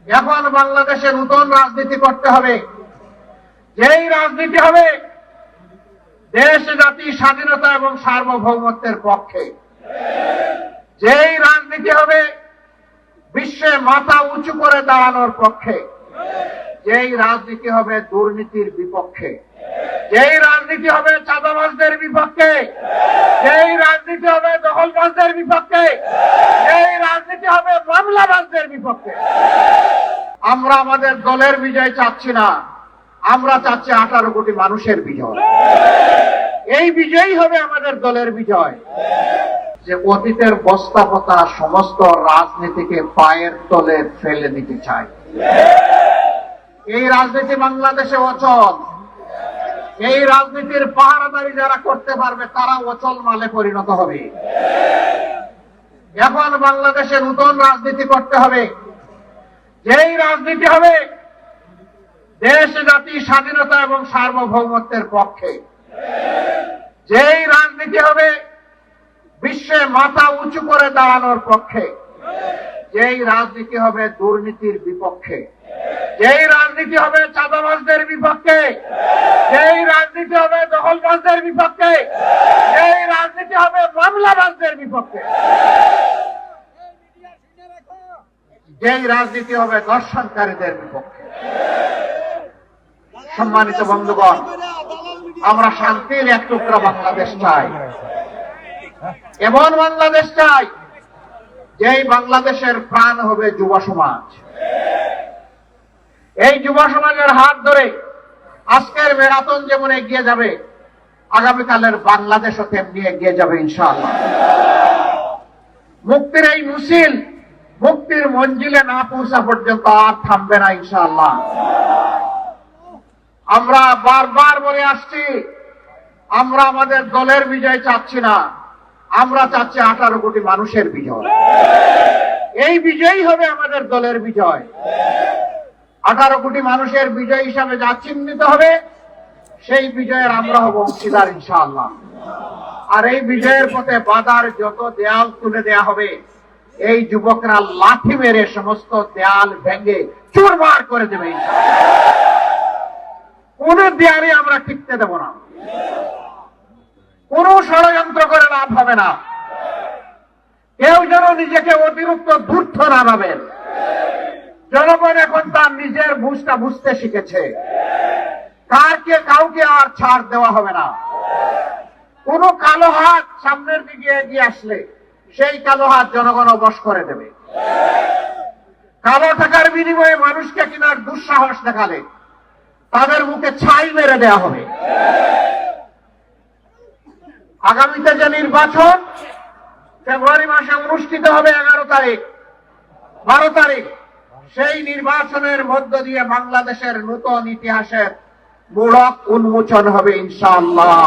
এখন বাংলাদেশে নতুন রাজনীতি করতে হবে, যেই রাজনীতি হবে দেশ জাতি স্বাধীনতা এবং সার্বভৌমত্বের পক্ষে, যেই রাজনীতি হবে বিশ্বে মাথা উঁচু করে দাঁড়ানোর পক্ষে, যেই রাজনীতি হবে দুর্নীতির বিপক্ষে, যেই রাজনীতি হবে চাঁদাবাজদের বিপক্ষে, যেই রাজনীতি হবে দখলবাজদের বিপক্ষে, যেই রাজনীতি হবে মামলাবাজদের বিপক্ষে। আমরা আমাদের দলের বিজয় চাচ্ছি না, আমরা চাচ্ছি 18 কোটি মানুষের বিজয়। এই বিজয়ই হবে আমাদের দলের বিজয়। যে অতীতের বস্তাপতা সমস্ত রাজনীতিকে পায়ের তলে ফেলে দিতে চাই। এই রাজনীতি বাংলাদেশে অচল। এই রাজনীতির পাহারাদারি যারা করতে পারবে তারা অচল মালে পরিণত হবে। এখন বাংলাদেশে নতুন রাজনীতি করতে হবে, যেই রাজনীতি হবে দেশ জাতি স্বাধীনতা এবং সার্বভৌমত্বের পক্ষে, যেই রাজনীতি হবে বিশ্বে মাথা উঁচু করে দাঁড়ানোর পক্ষে, যেই রাজনীতি হবে দুর্নীতির বিপক্ষে, যেই রাজনীতি হবে চাঁদাবাজদের বিপক্ষে, যেই রাজনীতি হবে দখলবাজদের বিপক্ষে, যেই রাজনীতি হবে মামলাবাজদের বিপক্ষে, যেই রাজনীতি হবে ধর্ষণকারীদের বিপক্ষে। সম্মানিত বন্ধুগণ, আমরা শান্তির এক টুকরা বাংলাদেশ চাই, এমন বাংলাদেশ চাই যেই বাংলাদেশের প্রাণ হবে যুব সমাজ। এই যুব সমাজের হাত ধরে আজকের ম্যারাথন যেমন এগিয়ে যাবে, আগামীকালের বাংলাদেশও তেমনি এগিয়ে যাবে ইনশাআল্লাহ। মুক্তির এই মিছিল মুক্তির মঞ্জিলে না পৌঁছা পর্যন্ত আর থামবে না ইনশাআল্লাহ। আমরা বারবার বলে আসছি, আমরা আমাদের দলের বিজয় চাচ্ছি না, আমরা চাচ্ছি 18 কোটি মানুষের বিজয়। এই বিজয়ই হবে আমাদের দলের বিজয়। 18 কোটি মানুষের বিজয় হিসাবে যা চিহ্নিত হবে সেই বিজয়ের আমরা হব অংশীদার ইনশাআল্লাহ। আর এই বিজয়ের পথে বাধার যত দেয়াল তুলে দেয়া হবে, এই যুবকরা লাঠি মেরে সমস্ত দেয়াল ভেঙে চুরমার করে দেবে ইনশাআল্লাহ। কোন দেয়ালে আমরা টিকতে দেব না, কোন ষড়যন্ত্র করে লাভ হবে না। কেউ যেন নিজেকে অতিরিক্ত ধূর্ত না ভাবেন। জনগণ এখন তার নিজের বুঝটা বুঝতে শিখেছে, কাউকে আর ছাড় দেওয়া হবে না। কোন কালো হাত সামনের দিকে এগিয়ে আসলে সেই কালো হাত জনগণ অবশ করে দেবে। কালো টাকার বিনিময়ে মানুষকে কেনার দুঃসাহস দেখালে তাদের মুখে ছাই মেরে দেওয়া হবে। আগামীতে যে নির্বাচন ফেব্রুয়ারি মাসে অনুষ্ঠিত হবে 11 তারিখ 12 তারিখ, সেই নির্বাচনের মধ্য দিয়ে বাংলাদেশের নতুন ইতিহাসের মোড়ক উন্মোচন হবে ইনশাআল্লাহ।